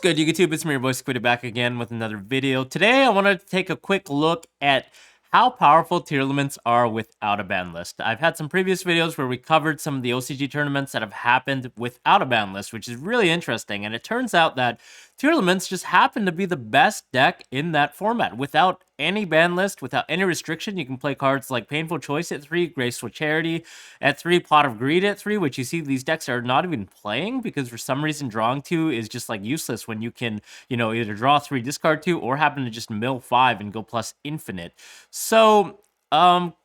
What's good, YouTube? It's me, your boy Squiddy, back again with another video. Today, I wanted to take a quick look at how powerful Tearlaments are without a ban list. I've had some previous videos where we covered some of the OCG tournaments that have happened without a ban list, which is really interesting. And it turns out that Tearlaments just happen to be the best deck in that format. Without any ban list, without any restriction, you can play cards like Painful Choice at 3, Graceful Charity at 3, Pot of Greed at 3, which you see these decks are not even playing because for some reason drawing 2 is just like useless when you can, either draw 3, discard 2, or happen to just mill 5 and go plus infinite. So,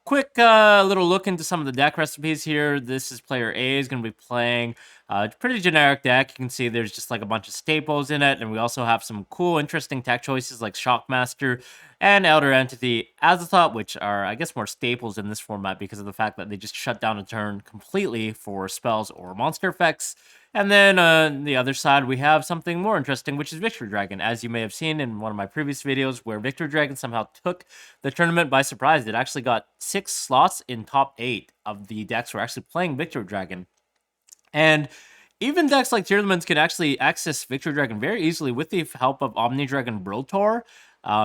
quick little look into some of the deck recipes here. This is player A is going to be playing a pretty generic deck. You can see there's just like a bunch of staples in it, and we also have some cool, interesting tech choices like Shockmaster and Elder Entity Azathoth, which are, I guess, more staples in this format because of the fact that they just shut down a turn completely for spells or monster effects. And then on the other side, we have something more interesting, which is Victory Dragon. As you may have seen in one of my previous videos, where Victory Dragon somehow took the tournament by surprise. It actually got 6 slots in top 8 of the decks who are actually playing Victory Dragon. And even decks like Tearlaments can actually access Victory Dragon very easily with the help of Omni Dragon Brotor.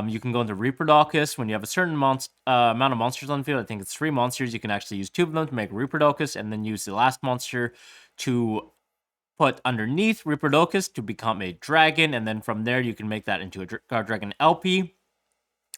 You can go into Reaper when you have a certain amount of monsters on the field. I think it's 3 monsters. You can actually use 2 of them to make Reaper and then use the last monster to put underneath Reaper to become a dragon, and then from there you can make that into a Guard Dragon LP.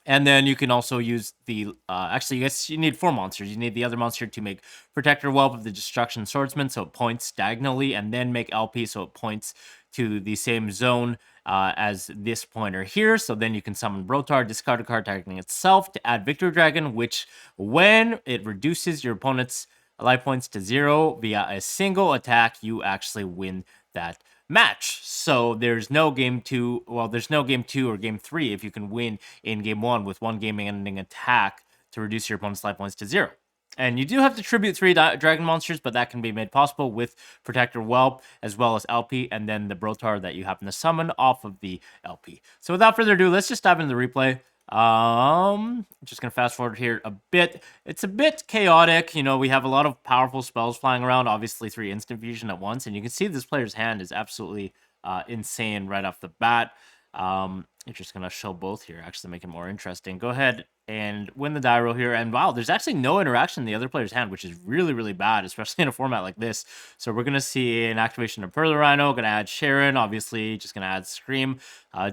And then you can also use the, actually, yes, you need 4 monsters. You need the other monster to make Protector Whelp of the Destruction Swordsman, so it points diagonally, and then make LP, so it points to the same zone as this pointer here. So then you can summon Brotar, discard a card targeting itself to add Victory Dragon, which, when it reduces your opponent's life points to 0 via a single attack, you actually win that match. So there's no game 2, well, there's no game 2 or game 3 if you can win in game 1 with one game-ending attack to reduce your opponent's life points to 0. And you do have to tribute 3 dragon monsters, but that can be made possible with Protector Whelp as well as LP, and then the Brotar that you happen to summon off of the LP. So without further ado, let's just dive into the replay. Just gonna fast forward here a bit. It's a bit chaotic. We have a lot of powerful spells flying around, obviously 3 instant fusion at once, and you can see this player's hand is absolutely insane right off the bat. I'm just gonna show both here, actually make it more interesting. Go ahead and win the die roll here, and wow, there's actually no interaction in the other player's hand, which is really, really bad, especially in a format like this. So we're gonna see an activation of Pearl Rhino, gonna add Sharon, obviously just gonna add Scream.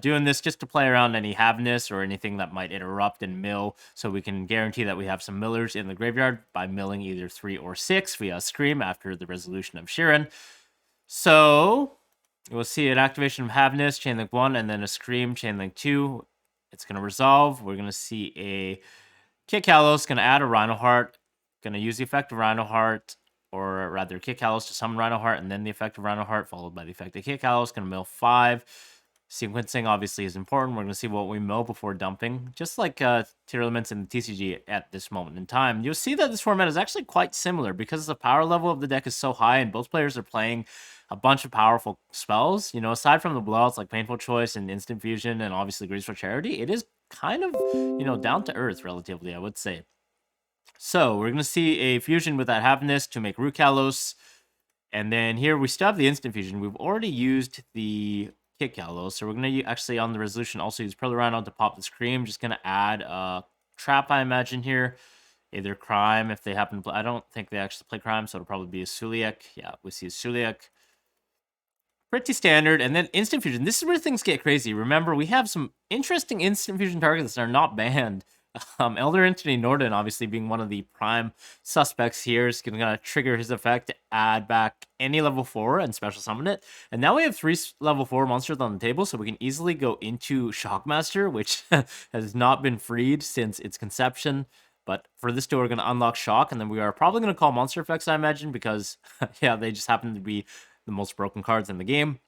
Doing this just to play around any Haveness or anything that might interrupt and mill, so we can guarantee that we have some millers in the graveyard by milling either 3 or 6 via Scream after the resolution of Sharon. So we'll see an activation of Haveness, Chainlink 1, and then a Scream, Chainlink 2. It's going to resolve. We're going to see a Kick Hallows, going to add a Rhino Heart, going to use the effect of Rhino Heart, or rather Kick Hallows to summon Rhino Heart, and then the effect of Rhino Heart, followed by the effect of Kick Hallows, going to mill 5. Sequencing obviously is important. We're going to see what we mill before dumping, just like Tearlaments and the TCG at this moment in time. You'll see that this format is actually quite similar because the power level of the deck is so high, and both players are playing a bunch of powerful spells. Aside from the blowouts like Painful Choice and Instant Fusion and obviously Graceful Charity, it is kind of, down to earth relatively, I would say. So we're going to see a fusion with that Happiness to make Root Kalos. And then here we still have the Instant Fusion. We've already used the Kick Hallows, so we're going to actually, on the resolution, also use Pearl Rhino to pop the Scream. Just going to add a Trap, I imagine, here. Either Crime, if they happen to play. I don't think they actually play Crime, so it'll probably be a Suliak. Yeah, we see a Suliak. Pretty standard. And then Instant Fusion. This is where things get crazy. Remember, we have some interesting Instant Fusion targets that are not banned. Elder Entity Norden, obviously being one of the prime suspects here, is going to trigger his effect to add back any level 4 and special summon it. And now we have 3 level 4 monsters on the table, so we can easily go into Shockmaster, which has not been freed since its conception. But for this duo, we're going to unlock Shock, and then we are probably going to call monster effects, I imagine, because, yeah, they just happen to be the most broken cards in the game.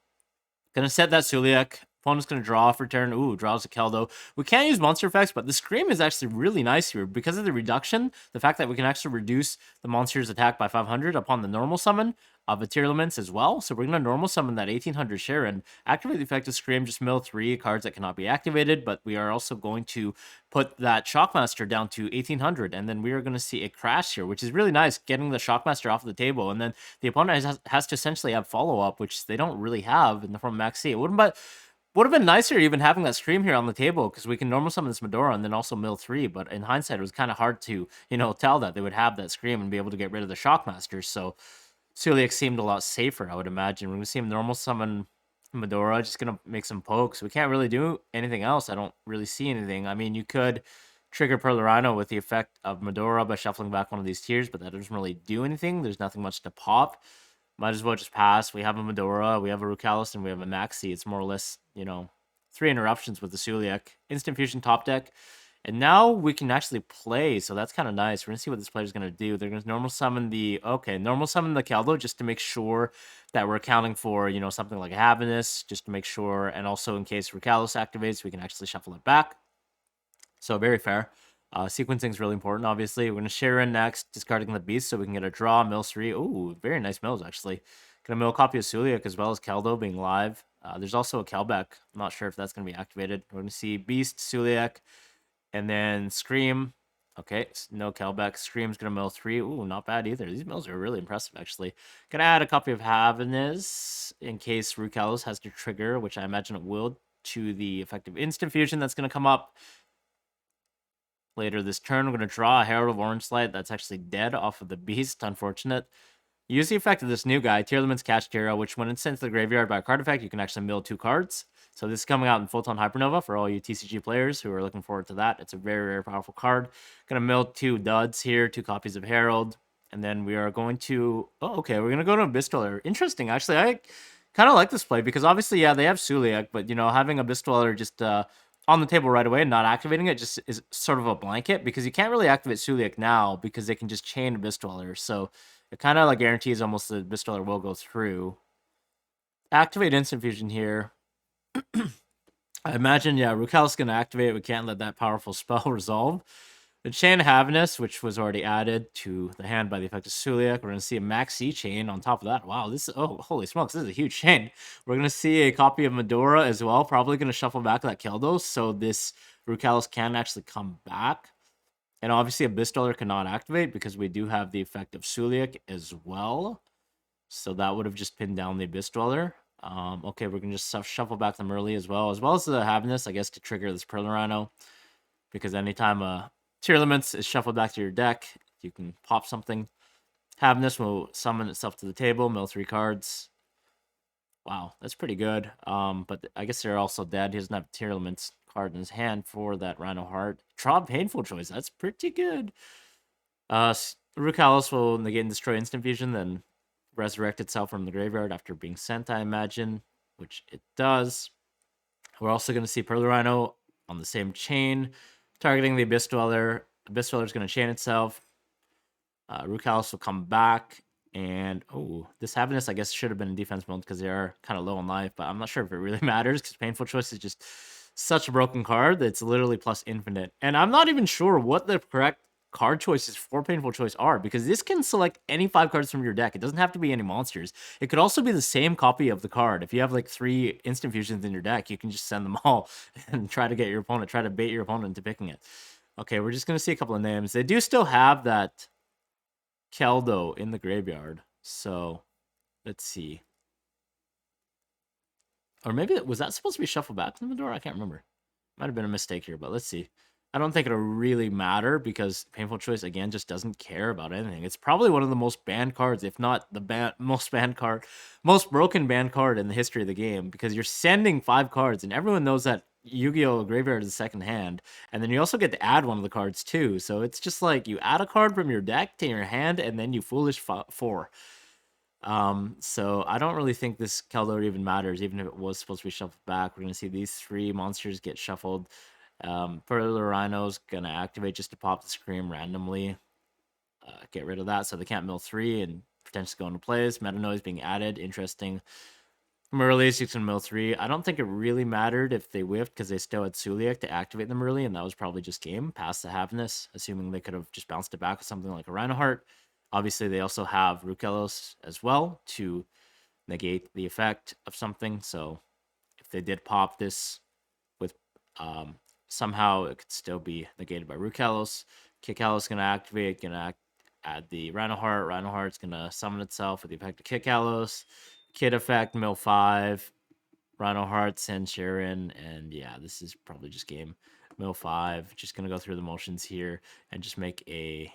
Gonna set that Suliak. Opponent's going to draw for turn. Ooh, draws a Keldo. We can't use monster effects, but the Scream is actually really nice here because of the reduction. The fact that we can actually reduce the monster's attack by 500 upon the normal summon of a Tearlaments as well. So we're going to normal summon that 1800 Sharon, activate the effect of Scream, just mill 3 cards that cannot be activated, but we are also going to put that Shockmaster down to 1800, and then we are going to see a crash here, which is really nice, getting the Shockmaster off of the table, and then the opponent has to essentially have follow-up, which they don't really have in the form of Max C. It wouldn't, but Would have been nicer even having that Scream here on the table, because we can normal summon this Medora and then also mill 3, but in hindsight, it was kind of hard to, tell that they would have that Scream and be able to get rid of the Shockmasters, so Celiac seemed a lot safer, I would imagine. We're going to see him normal summon Medora, just going to make some pokes. We can't really do anything else. I don't really see anything. I mean, you could trigger Pearl Rhino with the effect of Medora by shuffling back one of these tiers, but that doesn't really do anything. There's nothing much to pop. Might as well just pass. We have a Medora, we have a Rukalis, and we have a Maxi. It's more or less, 3 interruptions with the Celiac. Instant Fusion top deck. And now we can actually play, so that's kind of nice. We're going to see what this player's going to do. They're going to normal summon the Caldo just to make sure that we're accounting for, something like a Happiness, just to make sure. And also in case Rukalis activates, we can actually shuffle it back. So very fair. Sequencing is really important, obviously. We're going to share in next, discarding the Beast so we can get a draw. Mill 3. Ooh, very nice mills, actually. Going to mill a copy of Celiac as well as Caldo being live. There's also a Kelbeck. I'm not sure if that's going to be activated. We're going to see Beast, Celiac, and then Scream. Okay, no Kelbeck. Scream's going to mill 3. Ooh, not bad either. These mills are really impressive, actually. Going to add a copy of Havinez in case Rukalos has to trigger, which I imagine it will, to the effective Instant Fusion that's going to come up later this turn. We're going to draw a Herald of Orange Light. That's actually dead off of the Beast. Unfortunate. Use the effect of this new guy, Tearlaments Catch Tira, which when it's sent to the graveyard by a card effect, you can actually mill 2 cards. So this is coming out in Photon Hypernova for all you TCG players who are looking forward to that. It's a very, very powerful card. Going to mill 2 duds here, 2 copies of Herald. And then we are going to... Oh, okay, we're going to go to Abyss Dweller. Interesting, actually. I kind of like this play because obviously, yeah, they have Celiac, but, having Abyss Dweller just... on the table right away and not activating it just is sort of a blanket because you can't really activate Celiac now because they can just chain Abyss Dweller. So it kind of like guarantees almost the Abyss Dweller will go through. Activate Instant Fusion here. I imagine, yeah, Rukal's going to activate. We can't let that powerful spell resolve. The Chain of Happiness, which was already added to the hand by the effect of Celiac. We're going to see a Maxi chain on top of that. Wow, this is... Oh, holy smokes, this is a huge chain. We're going to see a copy of Medora as well. Probably going to shuffle back that Keldos, so this Rukalis can actually come back. And obviously, Abyss Dweller cannot activate because we do have the effect of Celiac as well. So that would have just pinned down the Abyss Dweller. Okay, we're going to just shuffle back them early as well as the Happiness, I guess, to trigger this Pearl Rhino. Because anytime Tearlaments is shuffled back to your deck, you can pop something. Happiness will summon itself to the table, mill 3 cards. Wow, that's pretty good. But I guess they're also dead. He doesn't have Tearlaments card in his hand for that Rhino Heart. Draw Painful Choice. That's pretty good. Rukalis will negate and destroy Instant Fusion, then resurrect itself from the graveyard after being sent, I imagine, which it does. We're also going to see Pearl Rhino on the same chain, targeting the Abyss Dweller. Abyss Dweller is going to chain itself. Rukalis will come back. And, oh, this Happiness, I guess, should have been in defense mode because they are kind of low on life. But I'm not sure if it really matters because Painful Choice is just such a broken card that it's literally plus infinite. And I'm not even sure what the correct card choices for Painful Choice are because this can select any 5 cards from your deck. It doesn't have to be any monsters. It could also be the same copy of the card. If you have like 3 Instant Fusions in your deck, you can just send them all and try to bait your opponent into picking it. Okay, we're just going to see a couple of names. They do still have that Keldo in the graveyard. So, let's see. Or maybe, was that supposed to be shuffled back to the door? I can't remember. Might have been a mistake here, but let's see. I don't think it'll really matter because Painful Choice, again, just doesn't care about anything. It's probably one of the most banned cards, if not the most broken banned card in the history of the game because you're sending 5 cards, and everyone knows that Yu-Gi-Oh! Graveyard is the second hand, and then you also get to add one of the cards too. So it's just like you add a card from your deck to your hand, and then you foolish 4. So I don't really think this Keldor even matters, even if it was supposed to be shuffled back. We're going to see these 3 monsters get shuffled. Further Rhino's going to activate just to pop the Scream randomly. Get rid of that so they can't mill 3 and potentially go into plays. Meta Noise being added. Interesting. From early, 6 and mill 3. I don't think it really mattered if they whiffed because they still had Celiac to activate them early, and that was probably just game past the Happiness, assuming they could have just bounced it back with something like a Rhino Heart. Obviously, they also have Rukelos as well to negate the effect of something. So if they did pop this with somehow, it could still be negated by Rukelos. Kikalos is going to activate, add the Rhino Heart. Rhino Heart's going to summon itself with the effect of Kikalos. Kid effect, mill 5. Rhino Heart, Sand Sharon, and yeah, this is probably just game mill 5. Just gonna go through the motions here and just make a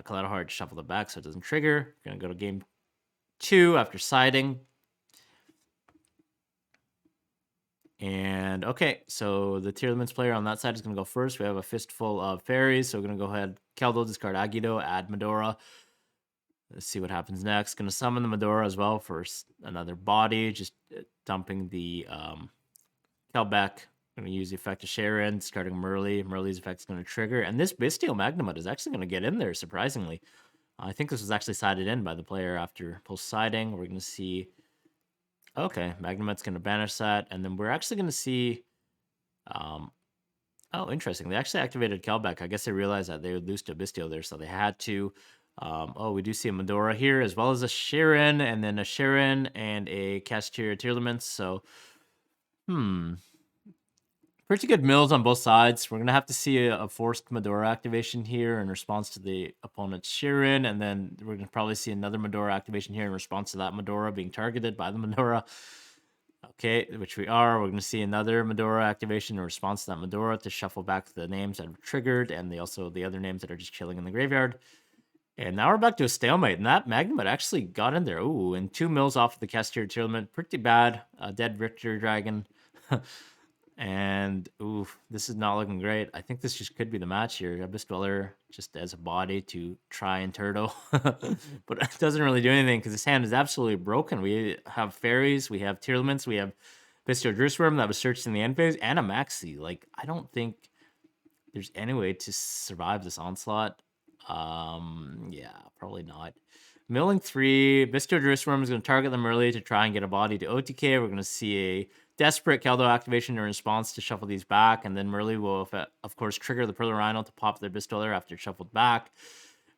Collateral Heart, shuffle it back so it doesn't trigger. Gonna go to game 2 after siding. And okay, so the Tearlaments player on that side is going to go first. We have a fistful of fairies, so we're going to go ahead, Keldo, discard Agido, add Medora. Let's see what happens next. Going to summon the Medora as well for another body, just dumping the Kelbeck. Going to use the effect of Sharon, discarding Merly. Merly's effect is going to trigger, and this Bestial Magnemite is actually going to get in there, surprisingly. I think this was actually sided in by the player after post-siding. We're going to see... Okay, Magnemite's going to banish that, and then we're actually going to see... oh, interesting. They actually activated Kelbeck. I guess they realized that they would lose to Bistio there, so they had to. Oh, we do see a Medora here, as well as a Sharon, and then a Sharon and a Casteria Tearlaments. So, pretty good mills on both sides. We're going to have to see a forced Medora activation here in response to the opponent's Sharon, and then we're going to probably see another Medora activation here in response to that Medora being targeted by the Medora. Okay, which we are. We're going to see another Medora activation in response to that Medora to shuffle back the names that are triggered and also the other names that are just chilling in the graveyard. And now we're back to a stalemate, and that Magnemite actually got in there. Ooh, and 2 mills off of the Casteria Tearlament. Pretty bad. Dead Victor Dragon. And, ooh, this is not looking great. I think this just could be the match here. Abyss Dweller just as a body to try and turtle. But it doesn't really do anything because his hand is absolutely broken. We have fairies, we have Tearlaments, we have Bistio Drewsworm that was searched in the end phase, and a Maxi. Like, I don't think there's any way to survive this onslaught. Yeah, probably not. Milling 3, Bistio Drewsworm is going to target them early to try and get a body to OTK. We're going to see a desperate Keldo activation in response to shuffle these back, and then Merly will, of course, trigger the Perler Rhino to pop their Bistiller after shuffled back.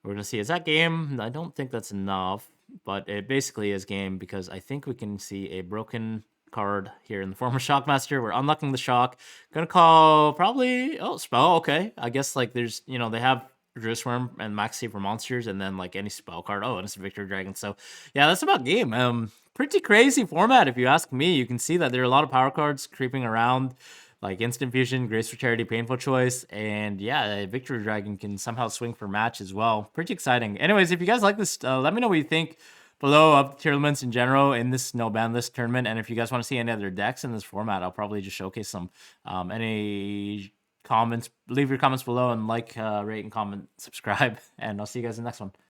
We're going to see, is that game? I don't think that's enough, but it basically is game because I think we can see a broken card here in the form of Shockmaster. We're unlocking the Shock. Gonna call probably, oh, spell, okay. I guess, like, there's, you know, they have Drewsworm and Maxi for monsters, and then, like, any spell card. Oh, and it's a Victor Dragon. So, yeah, that's about game. Pretty crazy format, if you ask me. You can see that there are a lot of power cards creeping around, like Instant Fusion, Grace for Charity, Painful Choice, and yeah, Victory Dragon can somehow swing for match as well. Pretty exciting. Anyways, if you guys like this, let me know what you think below of Tearlaments in general in this no ban list tournament, and if you guys want to see any other decks in this format, I'll probably just showcase some. Any comments, leave your comments below, and like, rate, and comment, subscribe, and I'll see you guys in the next one.